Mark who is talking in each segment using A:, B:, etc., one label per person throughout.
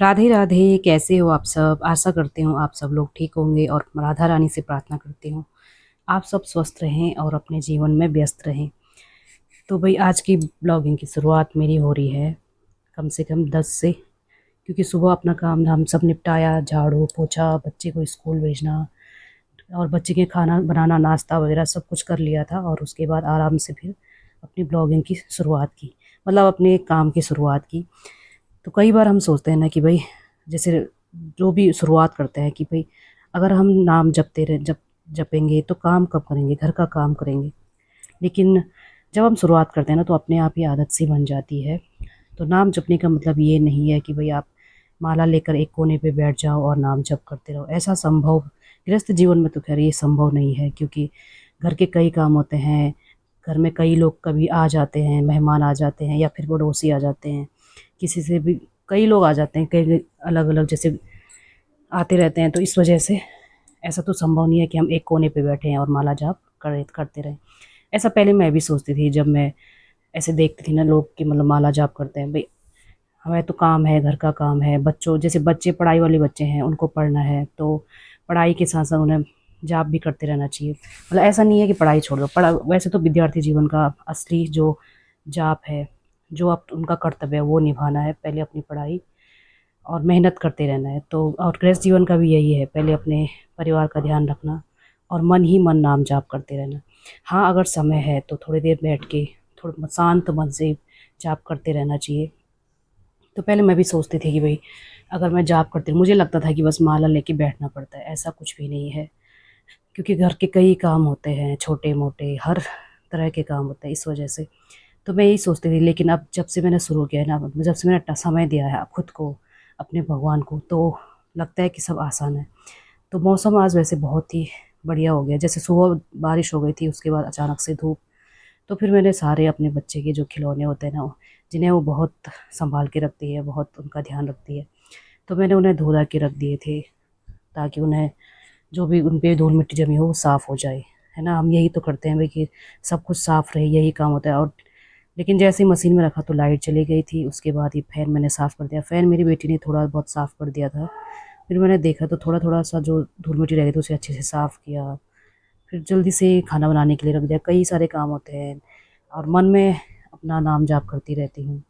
A: राधे राधे। कैसे हो आप सब? आशा करती हूँ आप सब लोग ठीक होंगे और राधा रानी से प्रार्थना करती हूँ आप सब स्वस्थ रहें और अपने जीवन में व्यस्त रहें। तो भाई आज की ब्लॉगिंग की शुरुआत मेरी हो रही है कम से कम 10 से, क्योंकि सुबह अपना काम धाम सब निपटाया, झाड़ू पोछा, बच्चे को स्कूल भेजना और बच्चे के खाना बनाना, नाश्ता वगैरह सब कुछ कर लिया था। और उसके बाद आराम से फिर अपनी ब्लॉगिंग की शुरुआत की, मतलब अपने काम की शुरुआत की। तो कई बार हम सोचते हैं ना कि भाई, जैसे जो भी शुरुआत करते हैं कि भाई अगर हम नाम जपते रहे जपेंगे तो काम कब करेंगे, घर का काम करेंगे। लेकिन जब हम शुरुआत करते हैं ना तो अपने आप ही आदत सी बन जाती है। तो नाम जपने का मतलब ये नहीं है कि भाई आप माला लेकर एक कोने पे बैठ जाओ और नाम जप करते रहो। ऐसा संभव गृहस्थ जीवन में तो खैर ये संभव नहीं है, क्योंकि घर के कई काम होते हैं। घर में कई लोग कभी आ जाते हैं, मेहमान आ जाते हैं या फिर पड़ोसी आ जाते हैं, किसी से भी कई लोग आ जाते हैं, कई अलग अलग जैसे आते रहते हैं। तो इस वजह से ऐसा तो संभव नहीं है कि हम एक कोने पे बैठे हैं और माला जाप करते रहें। ऐसा पहले मैं भी सोचती थी, जब मैं ऐसे देखती थी ना लोग कि मतलब माला जाप करते हैं। भाई हमें तो काम है, घर का काम है, बच्चों जैसे बच्चे पढ़ाई वाले बच्चे हैं, उनको पढ़ना है तो पढ़ाई के साथ साथ उन्हें जाप भी करते रहना चाहिए। मतलब ऐसा नहीं है कि पढ़ाई छोड़ दो, पढ़ा वैसे तो विद्यार्थी जीवन का असली जो जाप है, जो आप उनका कर्तव्य है वो निभाना है। पहले अपनी पढ़ाई और मेहनत करते रहना है। तो और गृहस्थ जीवन का भी यही है, पहले अपने परिवार का ध्यान रखना और मन ही मन नाम जाप करते रहना। हाँ, अगर समय है तो थोड़ी देर बैठ के थोड़ा शांत मन से जाप करते रहना चाहिए। तो पहले मैं भी सोचती थी कि भाई अगर मैं जाप करती हूँ, मुझे लगता था कि बस माला लेके बैठना पड़ता है। ऐसा कुछ भी नहीं है, क्योंकि घर के कई काम होते हैं, छोटे मोटे हर तरह के काम होते हैं। इस वजह से तो मैं यही सोचती थी। लेकिन अब जब से मैंने शुरू किया है ना, जब से मैंने समय दिया है खुद को, अपने भगवान को, तो लगता है कि सब आसान है। तो मौसम आज वैसे बहुत ही बढ़िया हो गया। जैसे सुबह बारिश हो गई थी, उसके बाद अचानक से धूप। तो फिर मैंने सारे अपने बच्चे के जो खिलौने होते हैं ना, जिन्हें वो बहुत संभाल के रखती है, बहुत उनका ध्यान रखती है, तो मैंने उन्हें धो धा के रख दिए थे, ताकि उन्हें जो भी उन पे धूल मिट्टी जमी हो वो साफ़ हो जाए। है ना, हम यही तो करते हैं भाई कि सब कुछ साफ़ रहे, यही काम होता है। और लेकिन जैसे ही मशीन में रखा तो लाइट चली गई थी। उसके बाद ये फ़ैन मैंने साफ़ कर दिया। फ़ैन मेरी बेटी ने थोड़ा बहुत साफ़ कर दिया था। फिर मैंने देखा तो थोड़ा थोड़ा सा जो धूल मिट्टी रह गई थी उसे अच्छे से साफ़ किया। फिर जल्दी से खाना बनाने के लिए रख दिया। कई सारे काम होते हैं और मन में अपना नाम जाप करती रहती हूँ,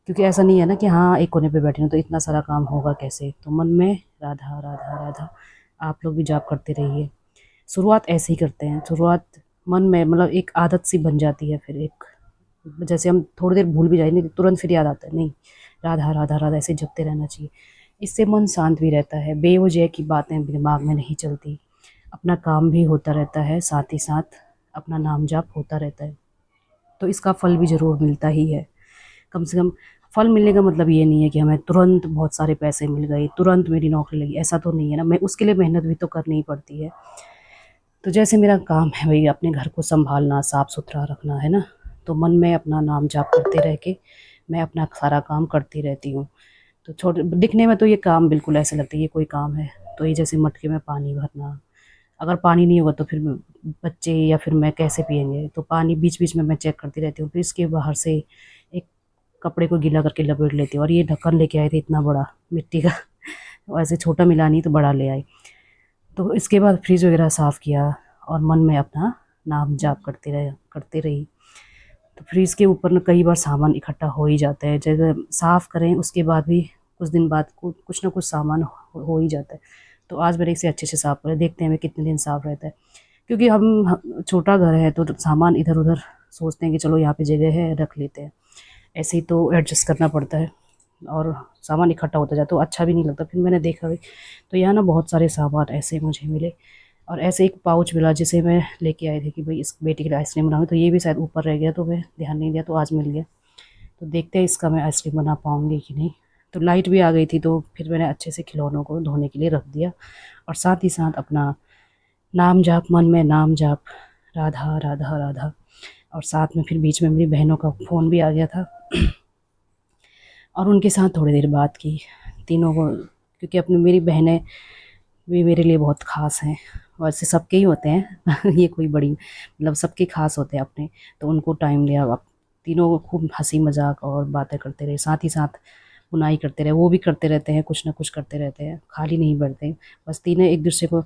A: क्योंकि ऐसा नहीं है ना कि हाँ एक कोने पे बैठी हूँ तो इतना सारा काम होगा कैसे। तो मन में राधा राधा राधा। आप लोग भी जाप करते रहिए। शुरुआत ऐसे ही करते हैं, शुरुआत मन में मतलब एक आदत सी बन जाती है। फिर एक जैसे हम थोड़ी देर भूल भी जाए नहीं, तुरंत फिर याद आता है, नहीं राधा राधा राधा ऐसे जपते रहना चाहिए। इससे मन शांत भी रहता है, बेवजह की बातें दिमाग में नहीं चलती, अपना काम भी होता रहता है, साथ ही साथ अपना नाम जाप होता रहता है। तो इसका फल भी ज़रूर मिलता ही है। कम से कम फल मिलने का मतलब ये नहीं है कि हमें तुरंत बहुत सारे पैसे मिल गए, तुरंत मेरी नौकरी लगी, ऐसा तो नहीं है ना। मैं उसके लिए मेहनत भी तो करनी ही पड़ती है। तो जैसे मेरा काम है भई अपने घर को सँभालना, साफ़-सुथरा रखना, है ना? तो मन में अपना नाम जाप करते रह के मैं अपना सारा काम करती रहती हूँ। तो छोटे दिखने में तो ये काम बिल्कुल ऐसे लगता है ये कोई काम है। तो ये जैसे मटके में पानी भरना, अगर पानी नहीं होगा तो फिर बच्चे या फिर मैं कैसे पिएँगे? तो पानी बीच-बीच में मैं चेक करती रहती हूँ। फिर इसके बाहर से एक कपड़े को गीला करके लपेट लेती हूँ। और ये ढक्कन लेके आए थे इतना बड़ा मिट्टी का वैसे छोटा मिला नहीं तो बड़ा ले आई। तो इसके बाद फ्रिज वगैरह साफ़ किया और मन में अपना नाम जाप करते रही। तो फ्रिज के ऊपर ना कई बार सामान इकट्ठा हो ही जाता है। जैसे साफ़ करें उसके बाद भी कुछ दिन बाद कुछ ना कुछ सामान हो ही जाता है। तो आज मैंने इसे अच्छे से साफ़ करा, देखते हैं हमें कितने दिन साफ़ रहता है। क्योंकि छोटा घर है तो सामान इधर-उधर सोचते हैं कि चलो यहाँ पे जगह है रख लेते हैं। ऐसे ही तो एडजस्ट करना पड़ता है और सामान इकट्ठा होता जाता है तो अच्छा भी नहीं लगता। फिर मैंने देखा भी तो यहाँ ना बहुत सारे सामान ऐसे मुझे मिले और ऐसे एक पाउच मिला जिसे मैं लेके आई थी कि भाई इस बेटी के लिए आइसक्रीम बनाऊँगी। तो ये भी शायद ऊपर रह गया तो मैं ध्यान नहीं दिया, तो आज मिल गया। तो देखते हैं इसका मैं आइसक्रीम बना पाऊँगी कि नहीं। तो लाइट भी आ गई थी तो फिर मैंने अच्छे से खिलौनों को धोने के लिए रख दिया और साथ ही साथ अपना नाम जाप, मन में नाम जाप, राधा राधा राधा। और साथ में फिर बीच में मेरी बहनों का फ़ोन भी आ गया था और उनके साथ थोड़ी देर बात की। तीनों को, क्योंकि अपनी मेरी बहनें भी मेरे लिए बहुत ख़ास हैं। वैसे सबके ही होते हैं ये कोई बड़ी मतलब सबके ख़ास होते हैं अपने। तो उनको टाइम दिया, अब तीनों खूब हँसी मज़ाक और बातें करते रहे। साथ ही साथ बुनाई करते रहे, वो भी करते रहते हैं, कुछ ना कुछ करते रहते हैं, खाली नहीं बैठते हैं। बस तीनों एक दूसरे को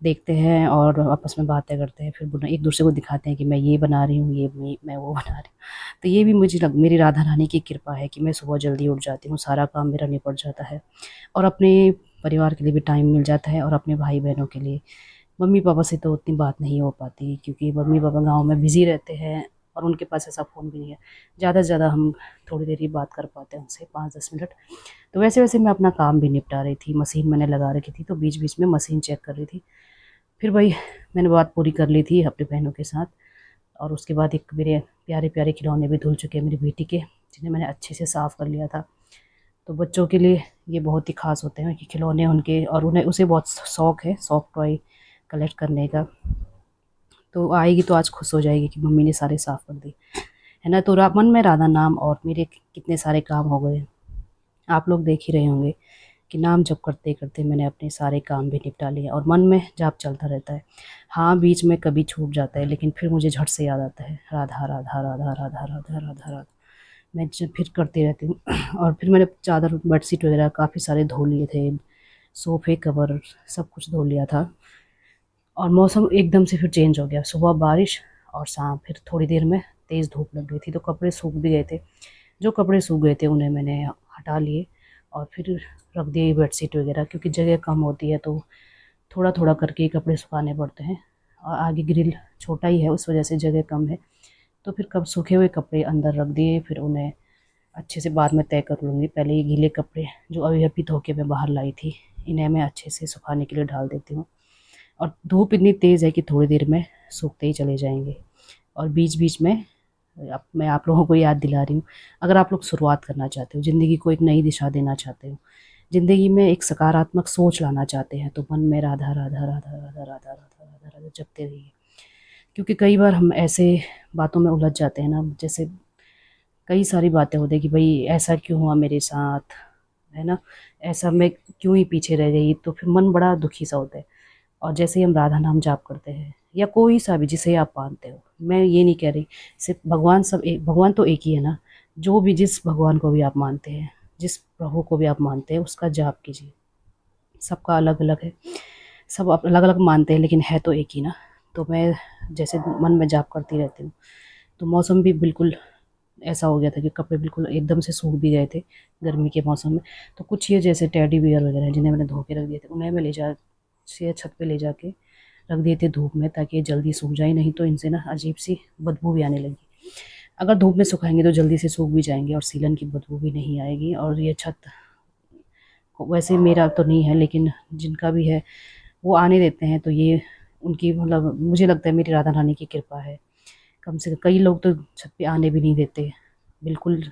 A: देखते हैं और आपस में बातें करते हैं, फिर एक दूसरे को दिखाते हैं कि मैं ये बना रही हूँ, ये मैं वो बना रही हूँ। तो ये भी मेरी राधा रानी की कृपा है कि मैं सुबह जल्दी उठ जाती हूँ, सारा काम मेरा निपट जाता है और अपने परिवार के लिए भी टाइम मिल जाता है और अपने भाई बहनों के लिए। मम्मी पापा से तो उतनी बात नहीं हो पाती क्योंकि मम्मी पापा गाँव में बिज़ी रहते हैं और उनके पास ऐसा फ़ोन भी नहीं है। ज़्यादा से ज़्यादा हम थोड़ी देर ही बात कर पाते हैं उनसे, 5-10 मिनट। तो वैसे-वैसे मैं अपना काम भी निपटा रही थी, मशीन मैंने लगा रखी थी, तो बीच-बीच में मशीन चेक कर रही थी। फिर वही मैंने बात पूरी कर ली थी अपनी बहनों के साथ और उसके बाद एक मेरे प्यारे-प्यारे खिलौने भी धुल चुके हैं मेरी बेटी के, जिन्हें मैंने अच्छे से साफ़ कर लिया था। तो बच्चों के लिए ये बहुत ही ख़ास होते हैं कि खिलौने उनके, और उन्हें उसे बहुत शौक है सॉफ्ट टॉय कलेक्ट करने का। तो आएगी तो आज खुश हो जाएगी कि मम्मी ने सारे साफ़ कर दिए, है ना। तो मन में राधा नाम और मेरे कितने सारे काम हो गए, आप लोग देख ही रहे होंगे कि नाम जप करते-करते मैंने अपने सारे काम भी निपटा लिए और मन में जाप चलता रहता है। हाँ, बीच में कभी छूट जाता है लेकिन फिर मुझे झट से याद आता है, राधा, राधा, राधा, राधा, राधा, राधा, राधा। मैं फिर करती रहती हूँ और फिर मैंने चादर, बेडशीट वगैरह काफ़ी सारे धो लिए थे, सोफ़े कवर सब कुछ धो लिया था और मौसम एकदम से फिर चेंज हो गया। सुबह बारिश और शाम फिर थोड़ी देर में तेज़ धूप लग गई थी, तो कपड़े सूख भी गए थे। जो कपड़े सूख गए थे उन्हें मैंने हटा लिए और फिर रख दिए बेडशीट वगैरह, क्योंकि जगह कम होती है तो थोड़ा-थोड़ा करके ही कपड़े सुखाने पड़ते हैं और आगे ग्रिल छोटा ही है, उस वजह से जगह कम है। तो फिर कब सूखे हुए कपड़े अंदर रख दिए, फिर उन्हें अच्छे से बाद में तय कर लूँगी। पहले ये गीले कपड़े जो अभी-अभी धो के मैं बाहर लाई थी, इन्हें मैं अच्छे से सुखाने के लिए डाल देती हूँ और धूप इतनी तेज़ है कि थोड़ी देर में सूखते ही चले जाएँगे। और बीच-बीच में अब मैं आप लोगों को याद दिला रही हूँ, अगर आप लोग शुरुआत करना चाहते हो, ज़िंदगी को एक नई दिशा देना चाहते हो, ज़िंदगी में एक सकारात्मक सोच लाना चाहते हैं, तो मन में राधा, राधा, राधा, राधा, राधा, राधा, राधा, राधा जपते रहिए। क्योंकि कई बार हम ऐसे बातों में उलझ जाते हैं ना, जैसे कई सारी बातें होती हैं कि भई ऐसा क्यों हुआ मेरे साथ, है ना? ऐसा मैं क्यों ही पीछे रह गई, तो फिर मन बड़ा दुखी सा होता है। और जैसे ही हम राधा नाम जाप करते हैं या कोई सा भी जिसे आप मानते हो, मैं ये नहीं कह रही सिर्फ भगवान, सब एक भगवान तो एक ही है ना। जो भी जिस भगवान को भी आप मानते हैं, जिस प्रभु को भी आप मानते हैं, उसका जाप कीजिए। सबका अलग अलग है, सब आप अलग अलग मानते हैं लेकिन है तो एक ही ना। तो मैं जैसे मन में जाप करती रहती हूँ, तो मौसम भी बिल्कुल ऐसा हो गया था कि कपड़े बिल्कुल एकदम से सूख भी गए थे गर्मी के मौसम में। तो कुछ ये जैसे टेडी बियर वगैरह हैं जिन्हें मैंने धो के रख दिए थे, उन्हें मैं ले जा से छत पे ले जाके रख दिए थे धूप में, ताकि ये जल्दी सूख जाए, नहीं तो इनसे ना अजीब सी बदबू भी आने लगी। अगर धूप में सुखाएंगे तो जल्दी से सूख भी जाएंगे और सीलन की बदबू भी नहीं आएगी। और ये छत वैसे मेरा तो नहीं है लेकिन जिनका भी है वो आने देते हैं, तो ये उनकी मतलब मुझे लगता है मेरी राधा रानी की कृपा है। कम से कम कई लोग तो छत पे आने भी नहीं देते, बिल्कुल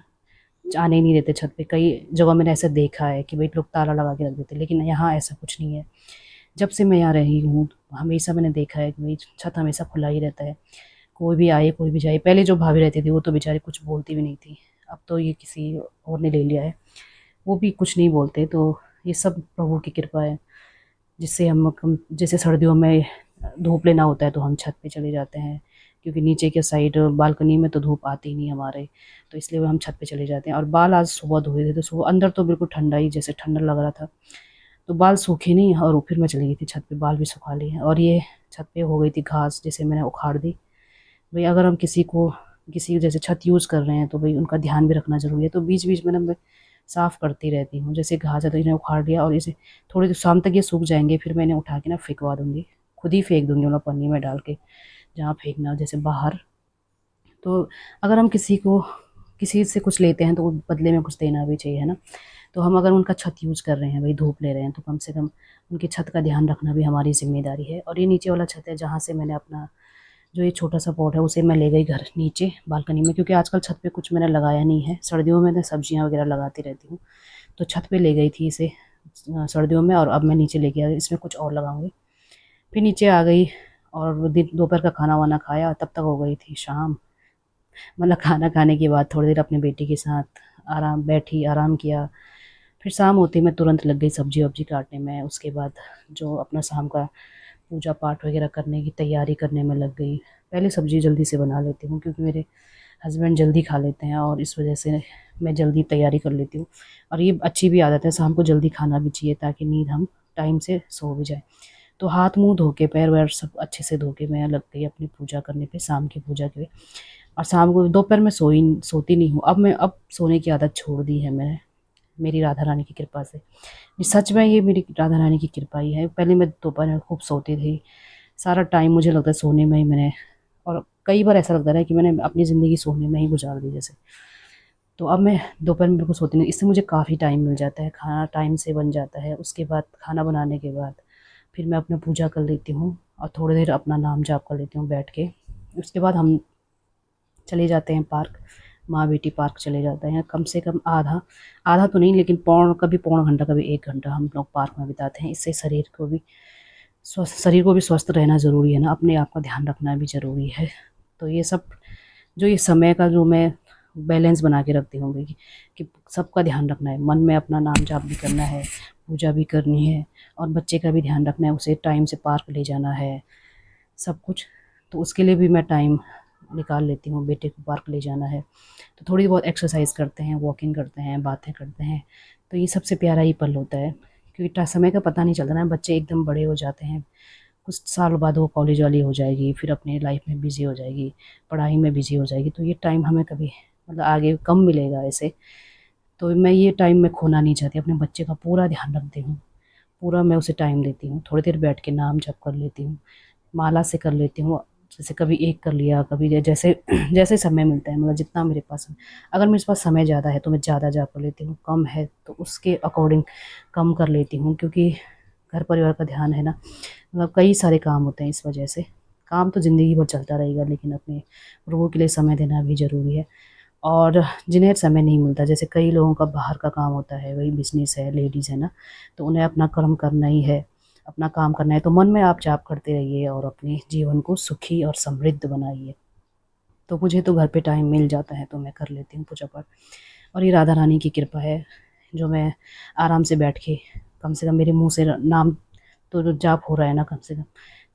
A: आने ही नहीं देते छत पे। कई जगह मैंने ऐसा देखा है कि भाई लोग ताला लगा के रख देते, लेकिन यहाँ ऐसा कुछ नहीं है। जब से मैं यहाँ रही हूँ हमेशा मैंने देखा है कि भाई छत हमेशा खुला ही रहता है, कोई भी आए कोई भी जाए। पहले जो भाभी रहती थी वो तो बेचारी कुछ बोलती भी नहीं थी, अब तो ये किसी और ने ले लिया है, वो भी कुछ नहीं बोलते। तो ये सब प्रभु की कृपा है, जिससे हम जैसे सर्दियों में धूप लेना होता है तो हम छत पे चले जाते हैं, क्योंकि नीचे के साइड बालकनी में तो धूप आती ही नहीं हमारे, तो इसलिए वो हम छत पे चले जाते हैं। और बाल आज सुबह धोए थे तो सुबह अंदर तो बिल्कुल ठंडा ही, जैसे ठंडा लग रहा था, तो बाल सूखे नहीं और फिर मैं चली गई थी छत पे, बाल भी सुखा लिए। और ये छत पे हो गई थी घास, जैसे मैंने उखाड़ दी। भाई अगर हम किसी जैसे छत यूज़ कर रहे हैं तो भाई उनका ध्यान भी रखना ज़रूरी है। तो बीच-बीच में ना मैं साफ़ करती रहती हूँ। जैसे घास है तो इन्हें उखाड़ लिया और इसे थोड़ी देर शाम तक ये सूख जाएँगे, फिर मैं इन्हें उठा के ना फेंकवा दूँगी। खुद ही फेंक दूँगी उन्हें पन्नी में डाल के, जहाँ फेंकना हो जैसे बाहर। तो अगर हम किसी से कुछ लेते हैं तो बदले में कुछ देना भी चाहिए, है ना। तो हम अगर उनका छत यूज़ कर रहे हैं, भाई धूप ले रहे हैं, तो कम से कम उनकी छत का ध्यान रखना भी हमारी ज़िम्मेदारी है। और ये नीचे वाला छत है जहाँ से मैंने अपना जो ये छोटा-सा पॉट है उसे मैं ले गई घर नीचे बालकनी में, क्योंकि आजकल छत पे कुछ मैंने लगाया नहीं है। सर्दियों में मैं सब्जियाँ वगैरह लगाती रहती हूँ, तो छत पे ले गई थी इसे सर्दियों में, और अब मैं नीचे लेके आ गई, इसमें कुछ और लगाऊँगी। फिर नीचे आ गई और दिन दोपहर का खाना-वाना खाया, तब तक हो गई थी शाम। मतलब खाना खाने के बाद थोड़ी देर अपनी बेटी के साथ आराम किया। फिर शाम होते ही मैं तुरंत लग गई सब्ज़ी-वब्ज़ी काटने में। उसके बाद जो अपना शाम का पूजा पाठ वगैरह करने की तैयारी करने में लग गई। पहले सब्ज़ी जल्दी से बना लेती हूँ क्योंकि मेरे हस्बैंड जल्दी खा लेते हैं और इस वजह से मैं जल्दी तैयारी कर लेती हूँ। और ये अच्छी भी आदत है, शाम को जल्दी खाना भी चाहिए ताकि नींद हम टाइम से सो भी जाए। तो हाथ मुंह धो के पैर वैर सब अच्छे से धो के मैं लग गई अपनी पूजा करने पे, शाम की पूजा के लिए। और शाम को दोपहर में सोती नहीं हूँ, अब सोने की आदत छोड़ दी है मैंने, मेरी राधा रानी की कृपा से। ये सच में ये मेरी राधा रानी की कृपा ही है। पहले मैं दोपहर में खूब सोती थी, सारा टाइम मुझे लगता है सोने में ही मैंने, और कई बार ऐसा लगता है कि मैंने अपनी ज़िंदगी सोने में ही गुजार दी जैसे। तो अब मैं दोपहर में बिल्कुल सोती नहीं, इससे मुझे काफ़ी टाइम मिल जाता है, खाना टाइम से बन जाता है। उसके बाद खाना बनाने के बाद फिर मैं अपना पूजा कर लेती हूँ और थोड़ी देर अपना नाम जाप कर लेती हूँ बैठ के। उसके बाद हम चले जाते हैं पार्क, माँ बेटी पार्क चले जाते हैं। कम से कम आधा आधा तो नहीं लेकिन कभी पौना घंटा कभी 1 घंटा हम लोग पार्क में बिताते हैं। इससे शरीर को भी स्वस्थ रहना ज़रूरी है ना, अपने आप का ध्यान रखना भी ज़रूरी है। तो ये सब जो ये समय का जो मैं बैलेंस बना के रखती हूँ कि सबका ध्यान रखना है, मन में अपना नाम जाप भी करना है, पूजा भी करनी है, और बच्चे का भी ध्यान रखना है, उसे टाइम से पार्क ले जाना है, सब कुछ। तो उसके लिए भी मैं टाइम निकाल लेती हूँ, बेटे को पार्क ले जाना है तो थोड़ी बहुत एक्सरसाइज करते हैं, वॉकिंग करते हैं, बातें करते हैं। तो ये सबसे प्यारा ही पल होता है, क्योंकि समय का पता नहीं चलता ना, बच्चे एकदम बड़े हो जाते हैं, कुछ साल बाद वो कॉलेज वाली हो जाएगी, फिर अपनी लाइफ में बिज़ी हो जाएगी, पढ़ाई में बिज़ी हो जाएगी। तो ये टाइम हमें कभी मतलब आगे कम मिलेगा ऐसे। तो मैं ये टाइम में खोना नहीं चाहती, अपने बच्चे का पूरा ध्यान रखती हूँ, पूरा मैं उसे टाइम देती हूँ। थोड़ी देर बैठ के नाम जप कर लेती हूँ, माला से कर लेती हूँ, जैसे कभी एक कर लिया, कभी जैसे जैसे समय मिलता है, मतलब जितना मेरे पास अगर मेरे पास समय ज़्यादा है तो मैं ज़्यादा जाप कर लेती हूँ, कम है तो उसके अकॉर्डिंग कम कर लेती हूँ। क्योंकि घर परिवार का ध्यान है ना, मतलब कई सारे काम होते हैं, इस वजह से काम तो ज़िंदगी भर चलता रहेगा, लेकिन अपने लोगों के लिए समय देना भी ज़रूरी है। और जिन्हें समय नहीं मिलता, जैसे कई लोगों का बाहर का काम होता है, वही बिजनेस है, लेडीज़ है ना, तो उन्हें अपना कर्म करना ही है, अपना काम करना है। तो मन में आप जाप करते रहिए और अपने जीवन को सुखी और समृद्ध बनाइए। तो मुझे तो घर पे टाइम मिल जाता है तो मैं कर लेती हूँ पूजा पाठ। और ये राधा रानी की कृपा है जो मैं आराम से बैठ के, कम से कम मेरे मुंह से नाम तो जो जाप हो रहा है ना, कम से कम।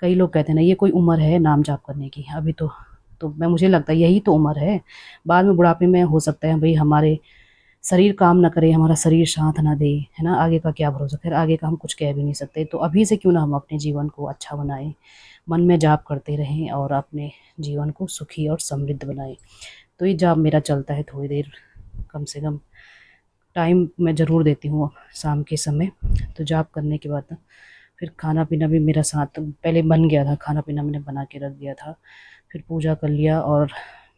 A: कई लोग कहते हैं ना ये कोई उम्र है नाम जाप करने की, अभी तो मैं मुझे लगता है यही तो उम्र है। बाद में बुढ़ापे में हो सकता है भाई हमारे शरीर काम ना करे, हमारा शरीर साथ ना दे, है ना, आगे का क्या भरोसा। खैर आगे का हम कुछ कह भी नहीं सकते, तो अभी से क्यों ना हम अपने जीवन को अच्छा बनाएं, मन में जाप करते रहें और अपने जीवन को सुखी और समृद्ध बनाएं। तो ये जाप मेरा चलता है थोड़ी देर, कम से कम टाइम मैं ज़रूर देती हूँ शाम के समय। तो जाप करने के बाद फिर खाना पीना भी मेरा साथ पहले बन गया था, खाना पीना मैंने बना के रख दिया था, फिर पूजा कर लिया। और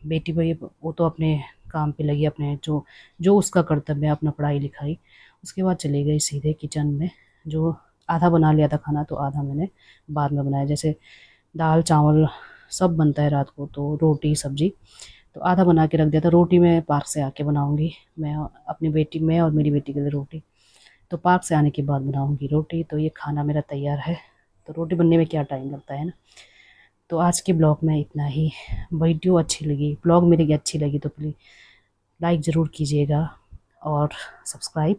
A: बेटी भाई वो तो अपने काम पे लगी, अपने जो जो उसका कर्तव्य है, अपना पढ़ाई लिखाई। उसके बाद चली गई सीधे किचन में, जो आधा बना लिया था खाना तो आधा मैंने बाद में बनाया। जैसे दाल चावल सब बनता है रात को, तो रोटी सब्जी तो आधा बना के रख दिया था। रोटी मैं पार्क से आके बनाऊंगी, मैं और मेरी बेटी के लिए रोटी तो पार्क से आने के बाद बनाऊंगी रोटी। तो ये खाना मेरा तैयार है, तो रोटी बनने में क्या टाइम लगता है ना। तो आज के ब्लॉग में इतना ही। वीडियो अच्छी लगी, ब्लॉग मेरी अच्छी लगी तो प्लीज़ लाइक ज़रूर कीजिएगा और सब्सक्राइब